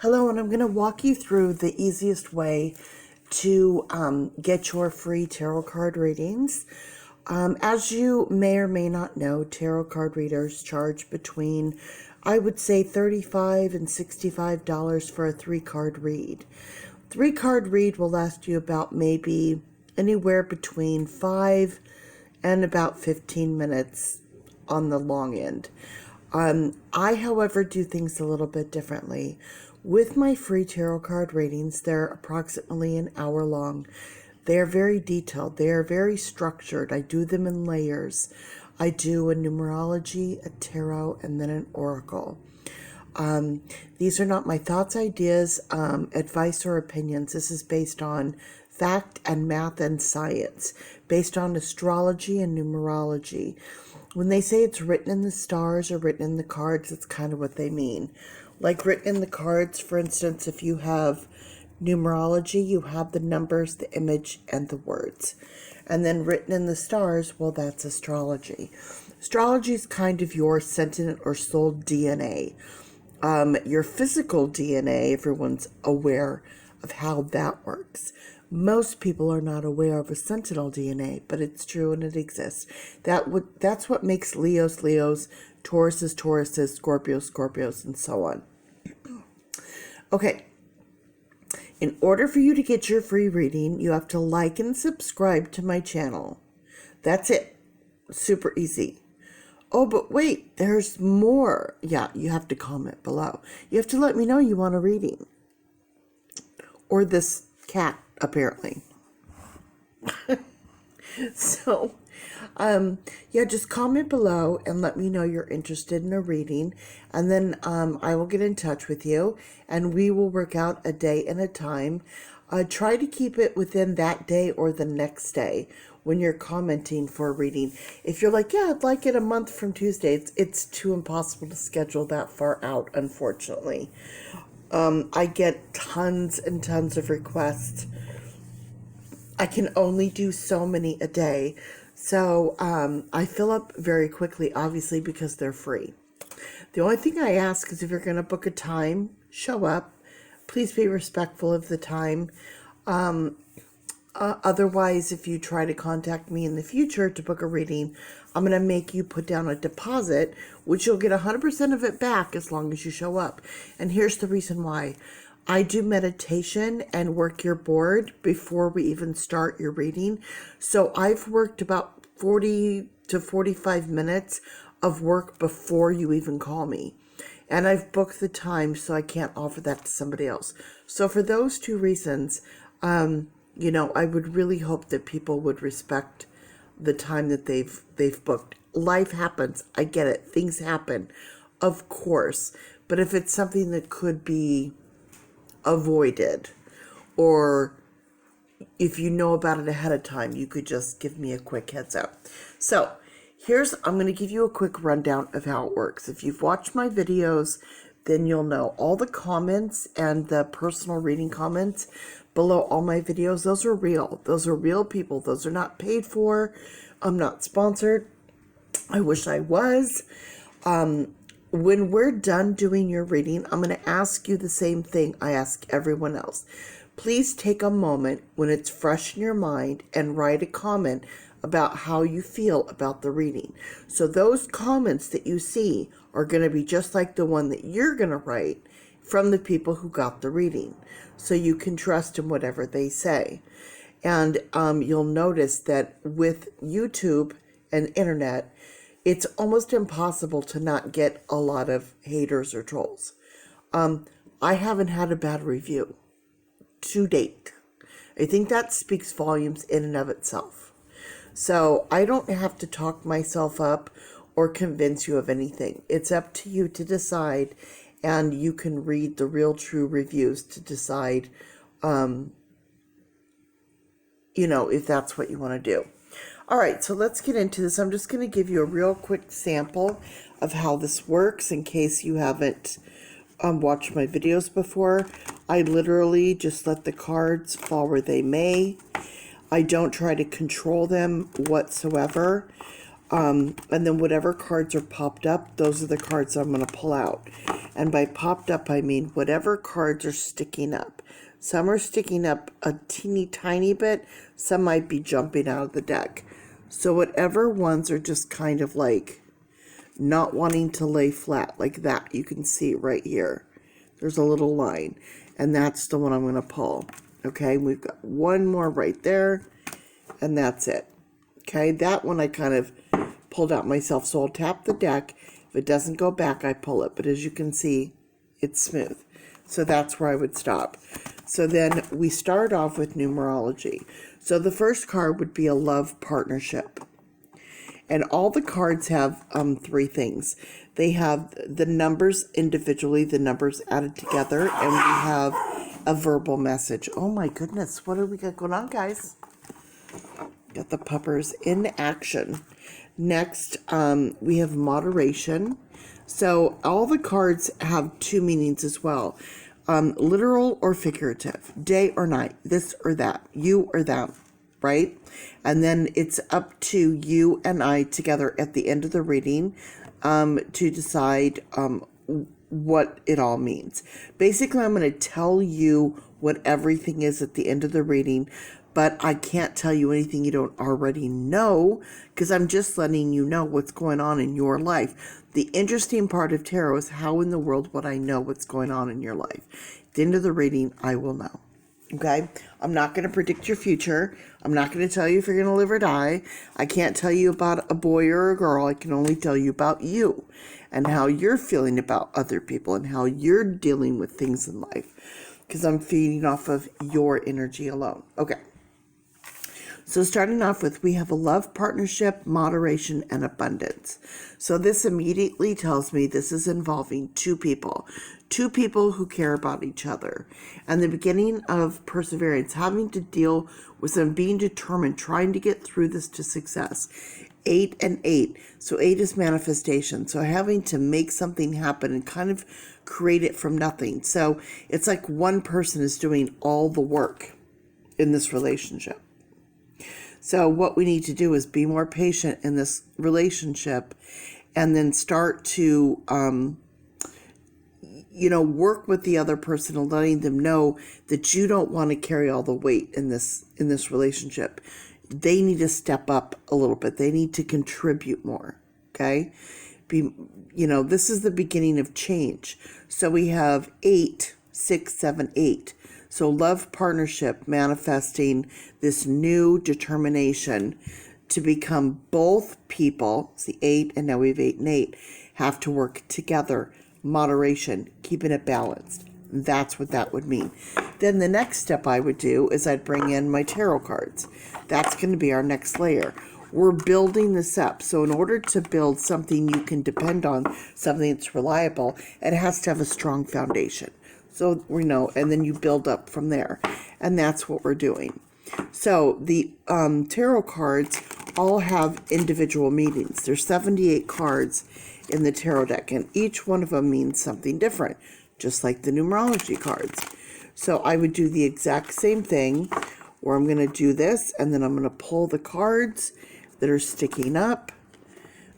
Hello, and I'm going to walk you through the easiest way to get your free tarot card readings. As you may or may not know, tarot card readers charge between, I would say, $35 and $65 for a 3-card read. 3-card read will last you about maybe anywhere between 5 and about 15 minutes on the long end. I, however, do things a little bit differently. With my free tarot card readings, they're approximately an hour long. They are very detailed. They are very structured. I do them in layers. I do a numerology, a tarot, and then an oracle. These are not my thoughts, ideas, advice, or opinions. This is based on fact and math and science, based on astrology and numerology. When they say it's written in the stars or written in the cards, that's kind of what they mean. Like written in the cards, for instance, if you have numerology, you have the numbers, the image, and the words. And then written in the stars, well, that's astrology. Astrology is kind of your sentient or soul DNA. Your physical DNA, everyone's aware of how that works. Most people are not aware of a sentinel DNA, but it's true and it exists. That's what makes Leos, Leos, Tauruses, Tauruses, Scorpios, Scorpios, and so on. Okay. In order for you to get your free reading, you have to like and subscribe to my channel. That's it. Super easy. Oh, but wait, there's more. Yeah, you have to comment below. You have to let me know you want a reading. Or this cat, apparently. So, yeah, just comment below and let me know you're interested in a reading. And then I will get in touch with you and we will work out a day and a time. Try to keep it within that day or the next day when you're commenting for a reading. If you're like, yeah, I'd like it a month from Tuesday, it's too impossible to schedule that far out, unfortunately. I get tons and tons of requests. I can only do so many a day. So I fill up very quickly, obviously, because they're free. The only thing I ask is if you're going to book a time, show up. Please be respectful of the time. Otherwise, if you try to contact me in the future to book a reading, I'm going to make you put down a deposit, which you'll get 100% of it back as long as you show up. And here's the reason why. I do meditation and work your board before we even start your reading. So I've worked about 40 to 45 minutes of work before you even call me. And I've booked the time, so I can't offer that to somebody else. So for those two reasons, you know, I would really hope that people would respect the time that they've booked. Life happens. I get it. Things happen, of course. But if it's something that could be avoided, or if you know about it ahead of time, you could just give me a quick heads up. So I'm going to give you a quick rundown of how it works. If you've watched my videos, then you'll know all the comments and the personal reading comments below all my videos. Those are real. Those are real people. Those are not paid for. I'm not sponsored. I wish I was. When we're done doing your reading, I'm going to ask you the same thing I ask everyone else. Please take a moment when it's fresh in your mind and write a comment about how you feel about the reading. So those comments that you see are going to be just like the one that you're going to write from the people who got the reading. So you can trust in whatever they say. And you'll notice that with YouTube and internet, it's almost impossible to not get a lot of haters or trolls. I haven't had a bad review to date. I think that speaks volumes in and of itself. So I don't have to talk myself up or convince you of anything. It's up to you to decide, and you can read the real true reviews to decide, you know, if that's what you want to do. All right, so let's get into this. I'm just going to give you a real quick sample of how this works in case you haven't watched my videos before. I literally just let the cards fall where they may. I don't try to control them whatsoever. And then whatever cards are popped up, those are the cards I'm going to pull out. And by popped up, I mean whatever cards are sticking up. Some are sticking up a teeny tiny bit. Some might be jumping out of the deck. So whatever ones are just kind of like not wanting to lay flat like that. You can see right here. There's a little line. And that's the one I'm going to pull. Okay, we've got one more right there. And that's it. Okay, that one I kind of pulled out myself. So I'll tap the deck. If it doesn't go back, I pull it. But as you can see, it's smooth. So that's where I would stop. So then we start off with numerology. So the first card would be a love partnership. And all the cards have three things. They have the numbers individually, the numbers added together, and we have a verbal message. Oh my goodness, what do we got going on, guys? Got the puppers in action. Next, we have moderation. So all the cards have two meanings as well. Literal or figurative, day or night, this or that, you or them, right? And then it's up to you and I together at the end of the reading to decide what it all means. Basically, I'm going to tell you what everything is at the end of the reading, but I can't tell you anything you don't already know because I'm just letting you know what's going on in your life. The interesting part of tarot is how in the world would I know what's going on in your life? At the end of the reading, I will know. Okay? I'm not going to predict your future. I'm not going to tell you if you're going to live or die. I can't tell you about a boy or a girl. I can only tell you about you and how you're feeling about other people and how you're dealing with things in life because I'm feeding off of your energy alone. Okay. So starting off with, we have a love partnership, moderation, and abundance. So this immediately tells me this is involving two people who care about each other. And the beginning of perseverance, having to deal with them being determined, trying to get through this to success. 8 and 8. So 8 is manifestation. So having to make something happen and kind of create it from nothing. So it's like one person is doing all the work in this relationship. So what we need to do is be more patient in this relationship and then start to, work with the other person and letting them know that you don't want to carry all the weight in this relationship. They need to step up a little bit. They need to contribute more. Okay. This is the beginning of change. So we have 8, 6, 7, 8. So love partnership, manifesting this new determination to become both people, see 8 and now we have 8 and 8, have to work together. Moderation, keeping it balanced. That's what that would mean. Then the next step I would do is I'd bring in my tarot cards. That's going to be our next layer. We're building this up. So in order to build something you can depend on, something that's reliable, it has to have a strong foundation. So we know, and then you build up from there. And that's what we're doing. So the tarot cards all have individual meanings. There's 78 cards in the tarot deck, and each one of them means something different, just like the numerology cards. So I would do the exact same thing, where I'm going to do this, and then I'm going to pull the cards that are sticking up,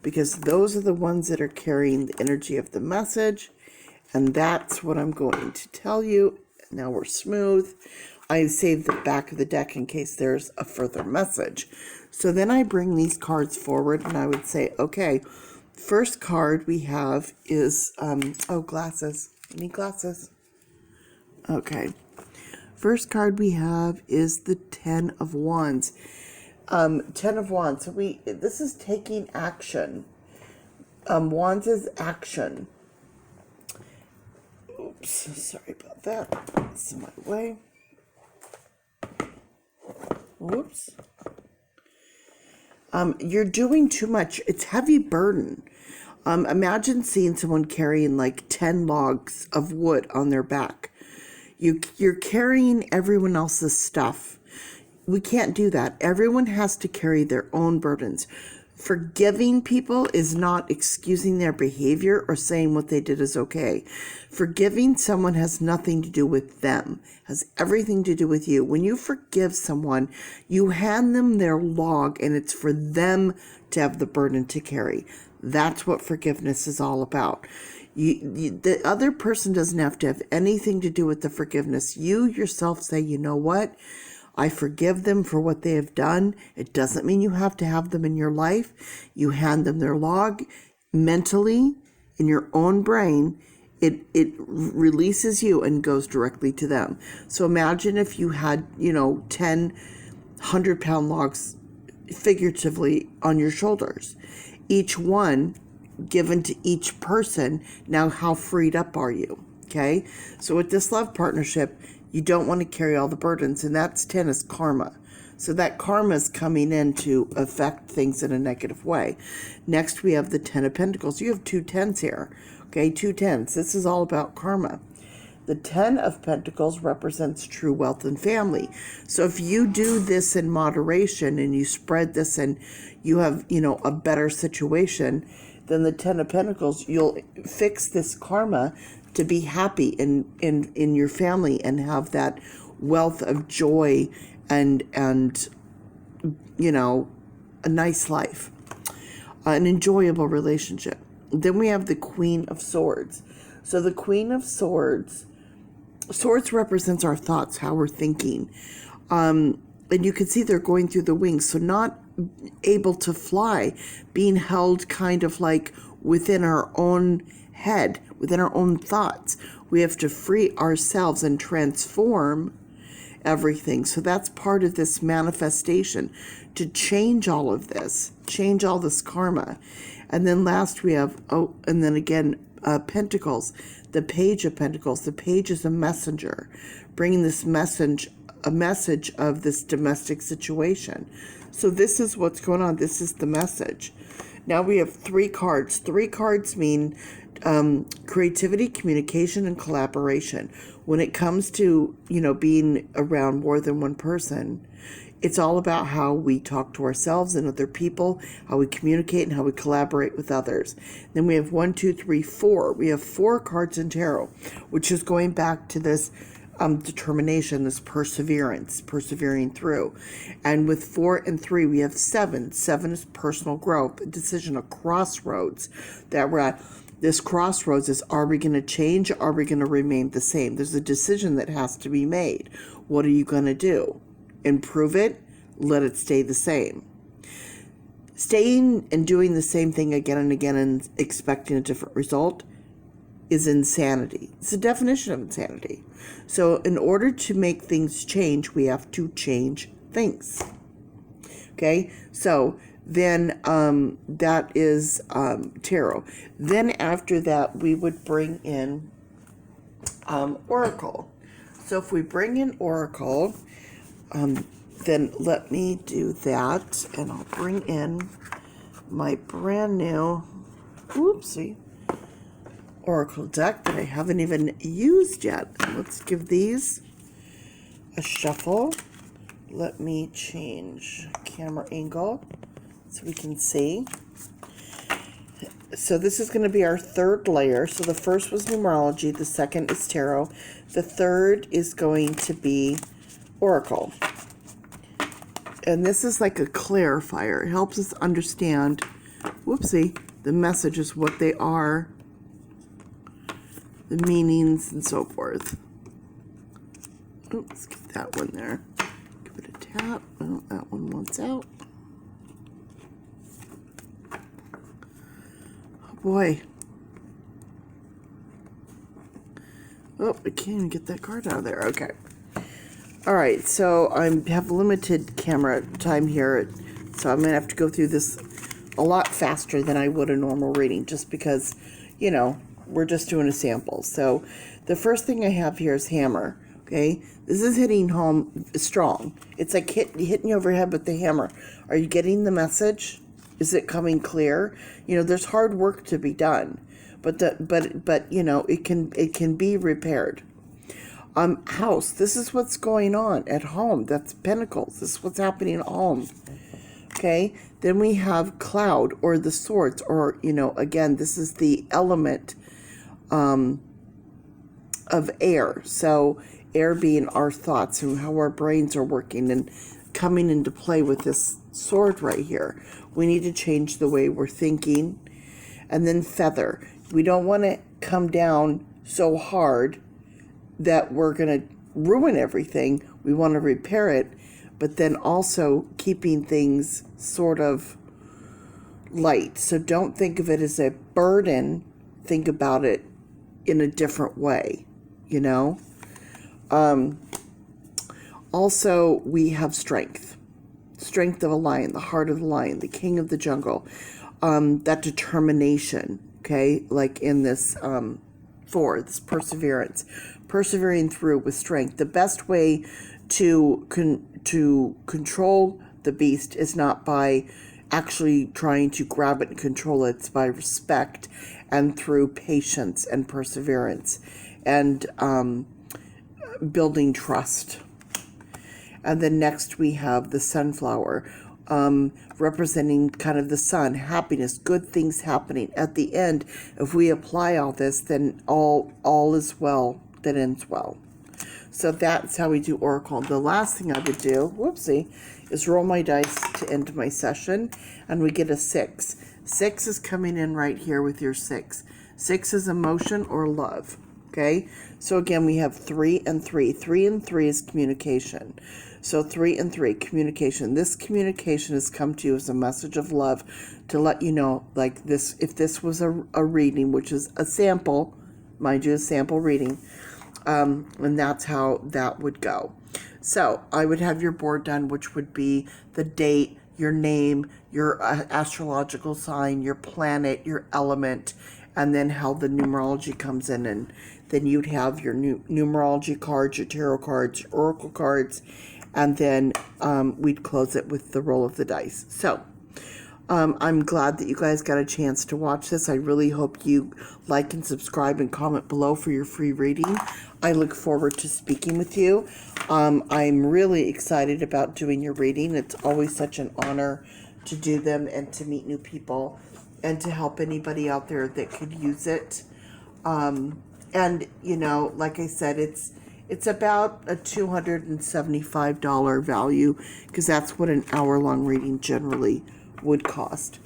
because those are the ones that are carrying the energy of the message. And that's what I'm going to tell you. Now we're smooth. I saved the back of the deck in case there's a further message. So then I bring these cards forward and I would say, okay, first card we have is, glasses. I need glasses. Okay. First card we have is the 10 of Wands. 10 of Wands. So this is taking action. Wands is action. Oops, sorry about that. It's in my way. Whoops. You're doing too much. It's heavy burden. Imagine seeing someone carrying like 10 logs of wood on their back. You're carrying everyone else's stuff. We can't do that. Everyone has to carry their own burdens. Forgiving people is not excusing their behavior or saying what they did is okay. Forgiving someone has nothing to do with them, has everything to do with you. When you forgive someone, you hand them their log and it's for them to have the burden to carry. That's what forgiveness is all about. The other person doesn't have to have anything to do with the forgiveness. You yourself say, you know what? I forgive them for what they have done. It doesn't mean you have to have them in your life. You hand them their log mentally in your own brain. It releases you and goes directly to them. So imagine if you had, 10 100-pound logs figuratively on your shoulders. Each one given to each person. Now, how freed up are you? Okay. So with this love partnership, you don't want to carry all the burdens, and that's 10 is karma. So that karma is coming in to affect things in a negative way. Next, we have the 10 of Pentacles. You have 2 10s here. Okay, 2 10s. This is all about karma. The 10 of Pentacles represents true wealth and family. So if you do this in moderation and you spread this and you have, a better situation, then the 10 of Pentacles, you'll fix this karma to be happy in your family and have that wealth of joy and a nice life, an enjoyable relationship. Then we have the Queen of Swords. So the Queen of Swords represents our thoughts, how we're thinking. And you can see they're going through the wings. So not able to fly, being held kind of like within our own head, within our own thoughts. We have to free ourselves and transform everything. So that's part of this manifestation, to change all of this, change all this karma. And then last we have, and then again, Pentacles, the Page of Pentacles. The Page is a messenger, bringing this a message of this domestic situation. So this is what's going on. This is the message. Now we have 3 cards. 3 cards mean creativity, communication, and collaboration. When it comes to, being around more than one person, it's all about how we talk to ourselves and other people, how we communicate, and how we collaborate with others. Then we have 1, 2, 3, 4. We have 4 cards in tarot, which is going back to this determination, this perseverance, persevering through. And with 4 and 3, we have 7. 7 is personal growth, a decision, a crossroads that we're at. This crossroads is, are we going to change? Or are we going to remain the same? There's a decision that has to be made. What are you going to do? Improve it? Let it stay the same. Staying and doing the same thing again and again and expecting a different result is insanity. It's the definition of insanity. So in order to make things change, we have to change things. Okay? So then that is tarot. Then after that, we would bring in Oracle. So if we bring in Oracle, then let me do that, and I'll bring in my brand new, Oracle deck that I haven't even used yet. Let's give these a shuffle. Let me change camera angle so we can see. So this is going to be our 3rd layer. So the first was numerology, the second is tarot, the third is going to be Oracle. And this is like a clarifier. It helps us understand, the messages, what they are, the meanings, and so forth. Let's give that one there. Give it a tap. Oh, that one wants out. Oh boy. Oh, I can't even get that card out of there. Okay. All right, so I have limited camera time here, so I'm going to have to go through this a lot faster than I would a normal reading, just because, we're just doing a sample. So the first thing I have here is hammer, okay? This is hitting home strong. It's like hitting you over the head with the hammer. Are you getting the message? Is it coming clear? There's hard work to be done, but it can be repaired. House, this is what's going on at home. That's Pentacles. This is what's happening at home. Okay, then we have cloud or the swords, or, again, this is the element of air. So air being our thoughts and how our brains are working and coming into play with this sword right here. We need to change the way we're thinking. And then feather. We don't want to come down so hard that we're going to ruin everything. We want to repair it, but then also keeping things sort of light. So don't think of it as a burden. Think about it in a different way, Also, we have strength. Strength of a lion, the heart of the lion, the king of the jungle. That determination, okay? Like in this this perseverance. Persevering through with strength. The best way to control the beast is not by actually trying to grab it and control it. It's by respect and through patience and perseverance and building trust. And then next we have the sunflower, representing kind of the sun, happiness, good things happening. At the end, if we apply all this, then all is well that ends well. So that's how we do Oracle. The last thing I would do, is roll my dice to end my session, and we get a 6. 6 is coming in right here with your 6. 6 is emotion or love. Okay, so again, we have 3 and 3. 3 and 3 is communication. So 3 and 3, communication. This communication has come to you as a message of love to let you know, like this, if this was a reading, which is a sample, mind you, a sample reading, and that's how that would go. So I would have your board done, which would be the date, your name, your astrological sign, your planet, your element, and then how the numerology comes in. And then you'd have your numerology cards, your tarot cards, your oracle cards, and then we'd close it with the roll of the dice. So I'm glad that you guys got a chance to watch this. I really hope you like and subscribe and comment below for your free reading. I look forward to speaking with you. I'm really excited about doing your reading. It's always such an honor to do them and to meet new people and to help anybody out there that could use it. And, like I said, it's about a $275 value because that's what an hour-long reading generally would cost.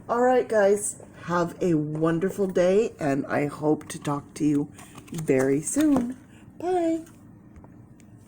All right, guys, have a wonderful day, and I hope to talk to you very soon. Bye.